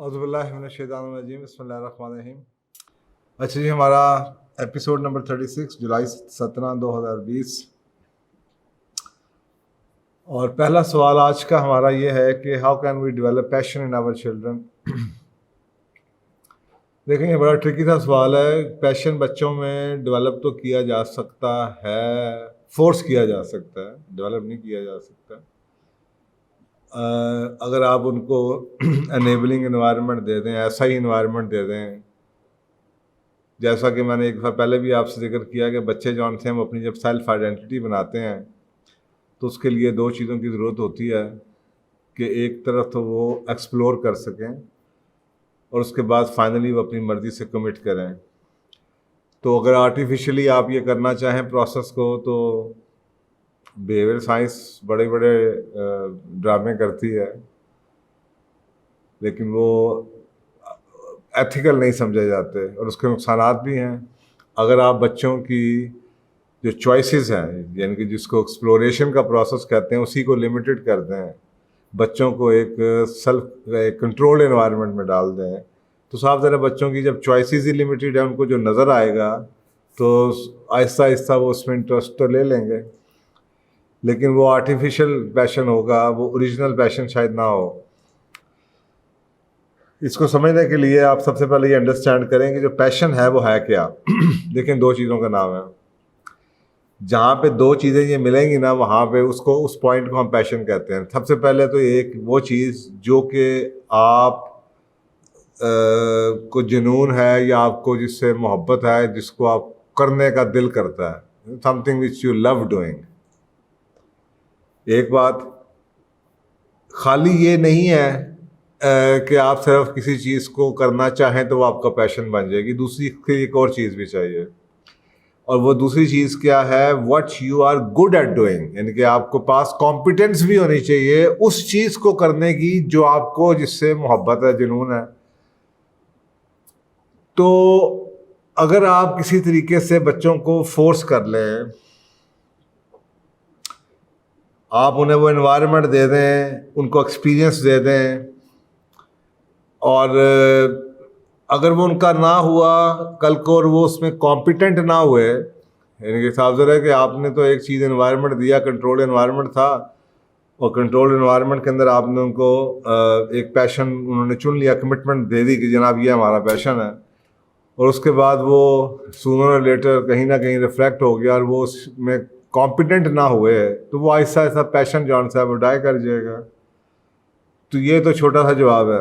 औज़ुबिल्लाहिमिनश्शैतानिर्रजीम बिस्मिल्लाहिर्रहमानिर्रहीम। अच्छा जी, हमारा एपिसोड नंबर 36 जुलाई 17 2020। और पहला सवाल आज का हमारा ये है कि how can we develop passion in our children. देखें, ये बड़ा ट्रिकी सा सवाल है। पैशन बच्चों में डेवलप तो किया जा सकता है, फोर्स किया जा सकता है, डेवलप नहीं किया जा सकता। अगर आप उनको एनेबलिंग एनवायरनमेंट दे दें, ऐसा ही एनवायरनमेंट दे दें जैसा कि मैंने एक बार पहले भी आपसे जिक्र किया कि बच्चे जो हैं वो अपनी जब सेल्फ आइडेंटिटी बनाते हैं तो उसके लिए दो चीज़ों की ज़रूरत होती है कि एक तरफ तो वो एक्सप्लोर कर सकें और उसके बाद फाइनली वो अपनी मर्ज़ी से कमिट करें। तो अगर आर्टिफिशियली आप ये करना चाहें प्रोसेस को, तो बिहेवियर साइंस बड़े बड़े ड्रामे करती है, लेकिन वो एथिकल नहीं समझे जाते और उसके नुकसानात भी हैं। अगर आप बच्चों की जो चॉइसेस हैं, यानी कि जिसको एक्सप्लोरेशन का प्रोसेस कहते हैं, उसी को लिमिटेड कर दें, बच्चों को एक कंट्रोल्ड एनवायरनमेंट में डाल दें, तो साफ ज़रा बच्चों की जब चॉइसेस ही लिमिटेड है, उनको जो नज़र आएगा तो आहिस्ता आहिस्ता वो उसमें इंटरेस्ट तो ले लेंगे, लेकिन वो आर्टिफिशियल पैशन होगा, वो ओरिजिनल पैशन शायद ना हो। इसको समझने के लिए आप सबसे पहले ये अंडरस्टैंड करें कि जो पैशन है वो है क्या। देखें, दो चीज़ों का नाम है। जहाँ पे दो चीज़ें ये मिलेंगी ना, वहाँ पे उसको, उस पॉइंट को हम पैशन कहते हैं। सबसे पहले तो एक वो चीज़ जो कि आप को जुनून है या आपको जिससे मोहब्बत है, जिसको आप करने का दिल करता है, something which you love doing. एक बात, खाली ये नहीं है कि आप सिर्फ किसी चीज़ को करना चाहें तो वो आपका पैशन बन जाएगी। दूसरी एक और चीज़ भी चाहिए, और वो दूसरी चीज़ क्या है? What you are good at doing, यानी कि आपको पास कॉम्पिटेंस भी होनी चाहिए उस चीज़ को करने की जो आपको, जिससे मोहब्बत है, जुनून है। तो अगर आप किसी तरीके से बच्चों को फोर्स कर लें, आप उन्हें वो एनवायरनमेंट दे दें, उनको एक्सपीरियंस दे दें, और अगर वो उनका ना हुआ कल को और वो उसमें कॉम्पिटेंट ना हुए, यानी कि साफ ज़रा है कि आपने तो एक चीज़ एनवायरनमेंट दिया, कंट्रोल एनवायरनमेंट था, और कंट्रोल एनवायरनमेंट के अंदर आपने उनको एक पैशन उन्होंने चुन लिया, कमिटमेंट दे दी कि जनाब ये हमारा पैशन है, और उसके बाद वो सूनर और लेटर कहीं ना कहीं रिफ्लेक्ट हो गया और वो उसमें कॉम्पिटेंट ना हुए, तो वो ऐसा ऐसा पैशन जो है वो डाई कर जाएगा। तो ये तो छोटा सा जवाब है।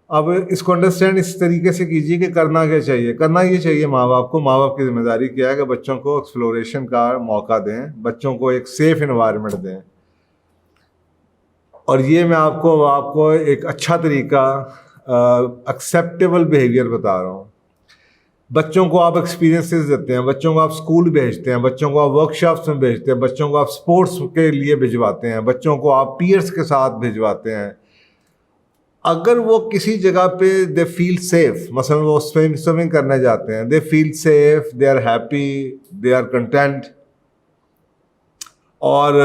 अब इसको अंडरस्टैंड इस तरीके से कीजिए कि करना क्या चाहिए। करना ये चाहिए माँ बाप को, माँ बाप की जिम्मेदारी क्या है कि बच्चों को एक्सप्लोरेशन का मौका दें, बच्चों को एक सेफ एनवायरनमेंट दें। और ये मैं आपको एक अच्छा तरीका, एक्सेप्टेबल बिहेवियर बता रहा हूँ। बच्चों को आप एक्सपीरियंसेस देते हैं, बच्चों को आप स्कूल भेजते हैं, बच्चों को आप वर्कशॉप्स में भेजते हैं, बच्चों को आप स्पोर्ट्स के लिए भिजवाते हैं, बच्चों को आप पीयर्स के साथ भिजवाते हैं। अगर वो किसी जगह पे दे फील सेफ, मसलन वो स्विमिंग करने जाते हैं, they feel safe, they are happy, they are content, और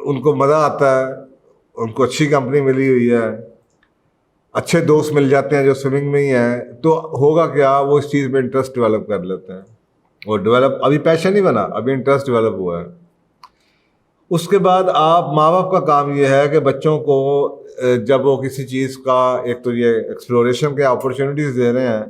उनको मज़ा आता है, उनको अच्छी कंपनी मिली हुई है, अच्छे दोस्त मिल जाते हैं जो स्विमिंग में ही हैं, तो होगा क्या? वो इस चीज़ में इंटरेस्ट डेवलप कर लेते हैं। वो डेवलप, अभी पैशन ही बना, अभी इंटरेस्ट डेवलप हुआ है। उसके बाद आप, माँ बाप का काम ये है कि बच्चों को जब वो किसी चीज़ का, एक तो ये एक्सप्लोरेशन के अपॉर्चुनिटीज़ दे रहे हैं,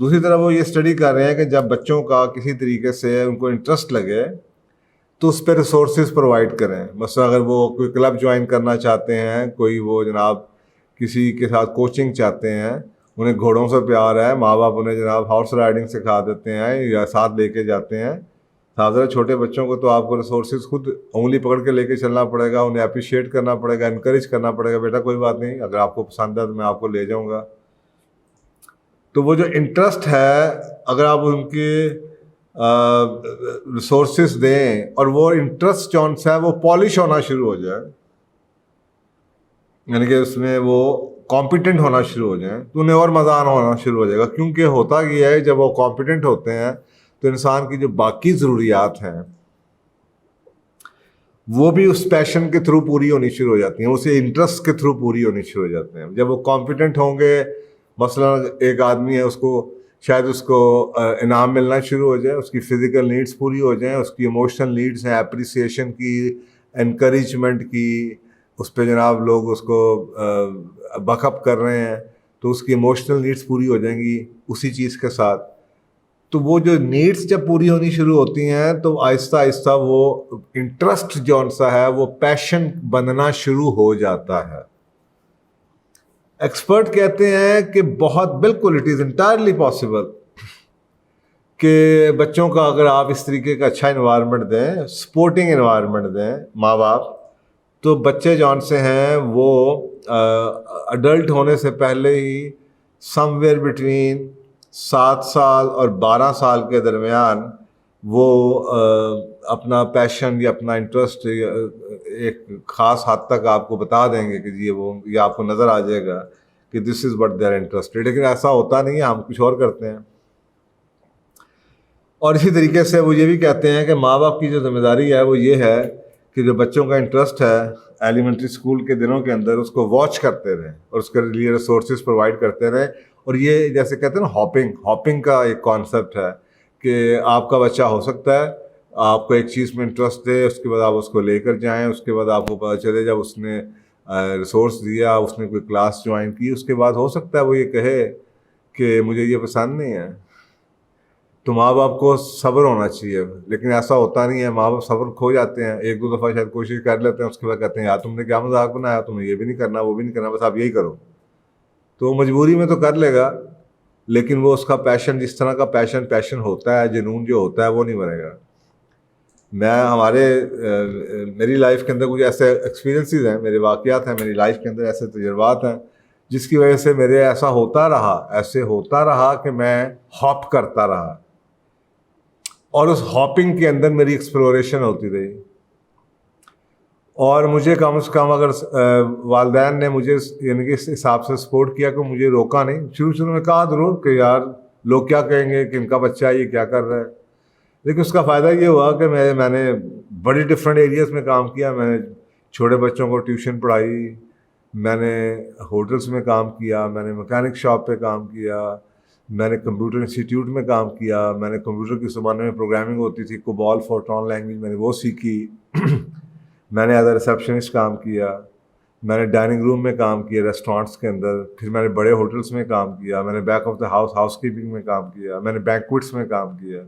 दूसरी तरफ वो ये स्टडी कर रहे हैं कि जब बच्चों का किसी तरीके से उनको इंटरेस्ट लगे तो उस पर रिसोर्सेज प्रोवाइड करें। मसलन अगर वो कोई क्लब ज्वाइन करना चाहते हैं, कोई वो जनाब किसी के साथ कोचिंग चाहते हैं, उन्हें घोड़ों से प्यार है, माँ बाप उन्हें जनाब हॉर्स राइडिंग सिखा देते हैं या साथ लेके जाते हैं। साधारण छोटे बच्चों को तो आपको रिसोर्सेज खुद उंगली पकड़ के लेके चलना पड़ेगा, उन्हें अप्रिशिएट करना पड़ेगा, इनकरेज करना पड़ेगा, बेटा कोई बात नहीं, अगर आपको पसंद है तो मैं आपको ले जाऊंगा। तो वो जो इंटरेस्ट है, अगर आप उनके रिसोर्सेज दें और वो इंटरेस्ट जो है वो पॉलिश होना शुरू हो जाए, यानी कि उसमें वो कॉम्पिटेंट होना शुरू हो जाए, तो उन्हें और मज़ा आना होना शुरू हो जाएगा। क्योंकि होता ये है, जब वो कॉम्पिटेंट होते हैं तो इंसान की जो बाकी ज़रूरियात हैं वो भी उस पैशन के थ्रू पूरी होनी शुरू हो जाती हैं, उसे इंटरेस्ट के थ्रू पूरी होनी शुरू हो जाते हैं। जब वो कॉम्पिटेंट होंगे, मसलन एक आदमी है, उसको शायद उसको इनाम मिलना शुरू हो जाए, उसकी फ़िज़िकल नीड्स पूरी हो जाएं, उसकी इमोशनल नीड्स हैं, अप्रिसिएशन की, एनकरेजमेंट की, उस पे जनाब लोग उसको बकअप कर रहे हैं, तो उसकी इमोशनल नीड्स पूरी हो जाएंगी उसी चीज़ के साथ। तो वो जो नीड्स जब पूरी होनी शुरू होती हैं तो आहिस्ता आहिस्ता वो इंटरेस्ट जौन सा है वो पैशन बनना शुरू हो जाता है। एक्सपर्ट कहते हैं कि बहुत बिल्कुल इट इज़ इंटायरली पॉसिबल कि बच्चों का अगर आप इस तरीके का अच्छा इन्वायरमेंट दें, सपोर्टिंग इन्वायरमेंट दें माँ बाप, तो बच्चे जौन से हैं वो अडल्ट होने से पहले ही समवेयर बिटवीन 7 साल और 12 साल के दरमियान वो अपना पैशन या अपना इंटरेस्ट एक ख़ास हद तक आपको बता देंगे कि ये आपको नज़र आ जाएगा कि this is what they are interested. लेकिन ऐसा होता नहीं है, हम कुछ और करते हैं। और इसी तरीके से वो ये भी कहते हैं कि माँ बाप की जो जिम्मेदारी है वो ये है कि जो बच्चों का इंटरेस्ट है एलिमेंट्री स्कूल के दिनों के अंदर उसको वॉच करते रहें और उसके लिए रिसोर्सेज प्रोवाइड करते रहें। और ये जैसे कहते हैं ना, हॉपिंग का एक कॉन्सेप्ट है कि आपका बच्चा हो सकता है आपको एक चीज़ में इंटरेस्ट दे, उसके बाद आप उसको लेकर जाएं, उसके बाद आपको पता चले जब उसने रिसोर्स दिया, उसने कोई क्लास ज्वाइन की, उसके बाद हो सकता है वो ये कहे कि मुझे ये पसंद नहीं है। तो माँ बाप को सब्र होना चाहिए, लेकिन ऐसा होता नहीं है। माँ बाप सब्र खो जाते हैं, एक दो दफ़ा शायद कोशिश कर लेते हैं, उसके बाद कहते हैं यार तुमने क्या मजाक बनाया, तुम्हें ये भी नहीं करना वो भी नहीं करना, बस आप यही करो। तो मजबूरी में तो कर लेगा, लेकिन वो उसका पैशन, जिस तरह का पैशन होता है, जुनून जो होता है वो नहीं बनेगा। मेरी लाइफ के अंदर कुछ ऐसे एक्सपीरियंसेस हैं, मेरे वाक़यात हैं, मेरी लाइफ के अंदर ऐसे तजुर्बात हैं जिसकी वजह से मेरे ऐसे होता रहा कि मैं हॉप करता रहा और उस हॉपिंग के अंदर मेरी एक्सप्लोरेशन होती रही। और मुझे कम से कम अगर वालिदैन ने मुझे यानी कि इस हिसाब से सपोर्ट किया कि मुझे रोका नहीं, शुरू में कहा ज़रूर कि यार लोग क्या कहेंगे कि इनका बच्चा ये क्या कर रहा है, लेकिन उसका फ़ायदा ये हुआ कि मैंने बड़ी डिफरेंट एरियाज़ में काम किया। मैंने छोटे बच्चों को ट्यूशन पढ़ाई, मैंने होटल्स में काम किया, मैंने मैकेनिक शॉप पे काम किया, मैंने कंप्यूटर इंस्टीट्यूट में काम किया, मैंने कंप्यूटर के ज़माने में प्रोग्रामिंग होती थी, कोबॉल फोर्ट्रॉन लैंग्वेज, मैंने वो सीखी। मैंने एज अ रिसेप्शनिस्ट काम किया, मैंने डाइनिंग रूम में काम किया रेस्टोरेंट्स के अंदर, फिर मैंने बड़े होटल्स में काम किया, मैंने बैक ऑफ द हाउसकीपिंग में काम किया, मैंने बैंक्वेट्स में काम किया।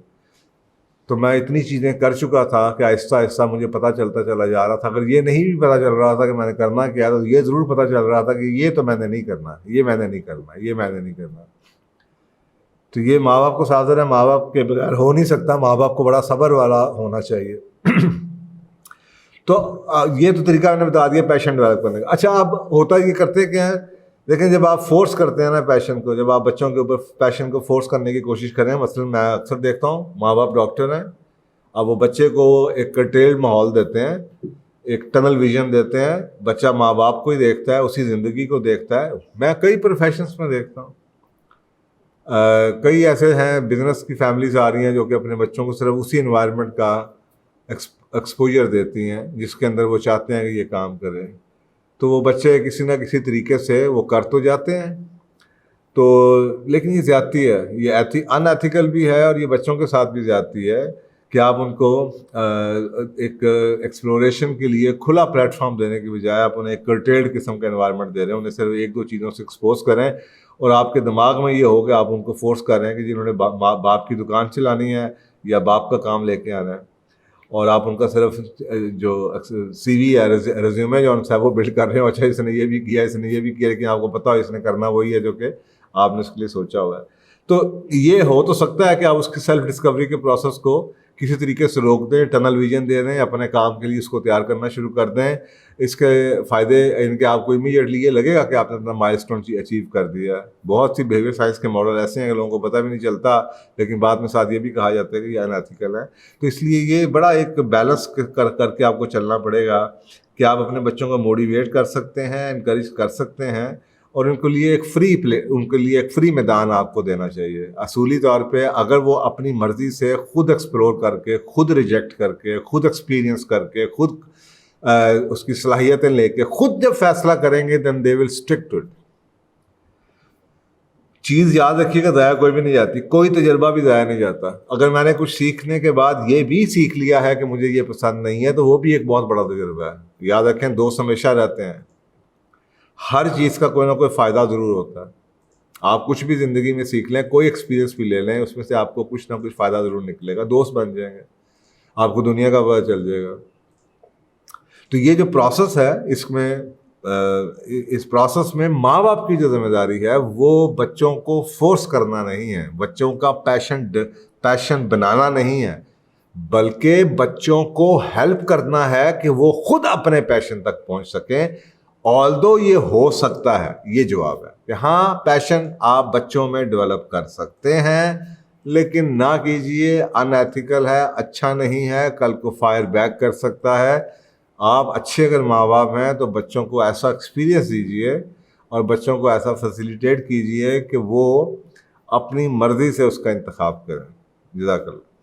तो मैं इतनी चीज़ें कर चुका था कि आहिस्ता आहिस्ता मुझे पता चलता चला जा रहा था। अगर ये नहीं भी पता चल रहा था कि मैंने करना क्या, तो ये ज़रूर पता चल रहा था कि ये तो मैंने नहीं करना, ये मैंने नहीं करना, ये मैंने नहीं करना। तो ये माँ बाप को सावधान है, माँ बाप के बगैर हो नहीं सकता, माँ बाप को बड़ा सब्र वाला होना चाहिए। तो ये तो तरीका मैंने बता दिया पैशन डेवलप करने का। अच्छा, अब होता ये करते क्या है, लेकिन जब आप फोर्स करते हैं ना पैशन को, जब आप बच्चों के ऊपर पैशन को फोर्स करने की कोशिश करें, मसलन मैं अक्सर देखता हूँ माँ बाप डॉक्टर हैं, अब वो बच्चे को एक कंट्रोल्ड माहौल देते हैं, एक टनल विजन देते हैं, बच्चा माँ बाप को ही देखता है, उसी ज़िंदगी को देखता है। मैं कई प्रोफेशंस में देखता हूँ, कई ऐसे हैं बिजनेस की फैमिलीज आ रही हैं जो कि अपने बच्चों को सिर्फ उसी इन्वायरमेंट का एक्सपोजर देती हैं जिसके अंदर वो चाहते हैं कि ये काम करें। तो वो बच्चे किसी ना किसी तरीके से वो कर तो जाते हैं, तो लेकिन ये ज़्यादती है, ये अनएथिकल भी है और ये बच्चों के साथ भी ज़्यादती है कि आप उनको एक एक्सप्लोरेशन के लिए खुला प्लेटफॉर्म देने के बजाय आप उन्हें एक कर्टेल्ड किस्म का एनवायरनमेंट दे रहे हैं, उन्हें सिर्फ एक दो चीज़ों से एक्सपोज करें और आपके दिमाग में ये हो कि आप उनको फोर्स कर रहे हैं कि जिन्होंने बाप की दुकान चलानी है या बाप का काम लेके आना है, और आप उनका सिर्फ जो CV है, रेज्यूमे जो है वो बिल्ड कर रहे हो, अच्छा इसने ये भी किया, इसने ये भी किया, लेकिन आपको पता हो इसने करना वही है जो कि आपने उसके लिए सोचा हुआ है। तो ये हो तो सकता है कि आप उसकी सेल्फ डिस्कवरी के प्रोसेस को किसी तरीके से रोक दें, टनल विजन दे दें, अपने काम के लिए उसको तैयार करना शुरू कर दें। इसके फ़ायदे इनके आपको इमीडिएटली ये लगेगा कि आपने अपना माइलस्टोन अचीव कर दिया। बहुत सी बिहेवियर साइंस के मॉडल ऐसे हैं कि लोगों को पता भी नहीं चलता, लेकिन बाद में साथ ये भी कहा जाता है कि ये अनएथिकल है। तो इसलिए ये बड़ा एक बैलेंस करके आपको चलना पड़ेगा कि आप अपने बच्चों को मोटिवेट कर सकते हैं, इनकरेज कर सकते हैं, और उनके लिए एक फ्री मैदान आपको देना चाहिए। असूली तौर पे अगर वो अपनी मर्जी से खुद एक्सप्लोर करके, खुद रिजेक्ट करके, खुद एक्सपीरियंस करके, खुद उसकी सलाहियतें लेके खुद जब फैसला करेंगे, then they will stick to it. चीज़ याद रखिएगा, ज़ाया कोई भी नहीं जाती, कोई तजर्बा भी ज़ाया नहीं जाता। अगर मैंने कुछ सीखने के बाद ये भी सीख लिया है कि मुझे ये पसंद नहीं है, तो वो भी एक बहुत बड़ा तजर्बा है। याद रखें, दोस्त हमेशा रहते हैं। हर चीज़ का कोई ना कोई फ़ायदा ज़रूर होता है। आप कुछ भी ज़िंदगी में सीख लें, कोई एक्सपीरियंस भी ले लें, उसमें से आपको कुछ ना कुछ फ़ायदा ज़रूर निकलेगा। दोस्त बन जाएंगे, आपको दुनिया का पता चल जाएगा। तो ये जो प्रोसेस है, इस प्रोसेस में माँ बाप की जो जिम्मेदारी है वो बच्चों को फोर्स करना नहीं है, बच्चों का पैशन बनाना नहीं है, बल्कि बच्चों को हेल्प करना है कि वो खुद अपने पैशन तक पहुंच सकें। ऑल्दो ये हो सकता है, ये जवाब है कि हाँ, पैशन आप बच्चों में डेवलप कर सकते हैं, लेकिन ना कीजिए, अनएथिकल है, अच्छा नहीं है, कल को फायर बैक कर सकता है। आप अच्छे अगर माँ बाप हैं तो बच्चों को ऐसा एक्सपीरियंस दीजिए और बच्चों को ऐसा फैसिलिटेट कीजिए कि वो अपनी मर्ज़ी से उसका इंतखाब करें। जज़ाकल्लाह।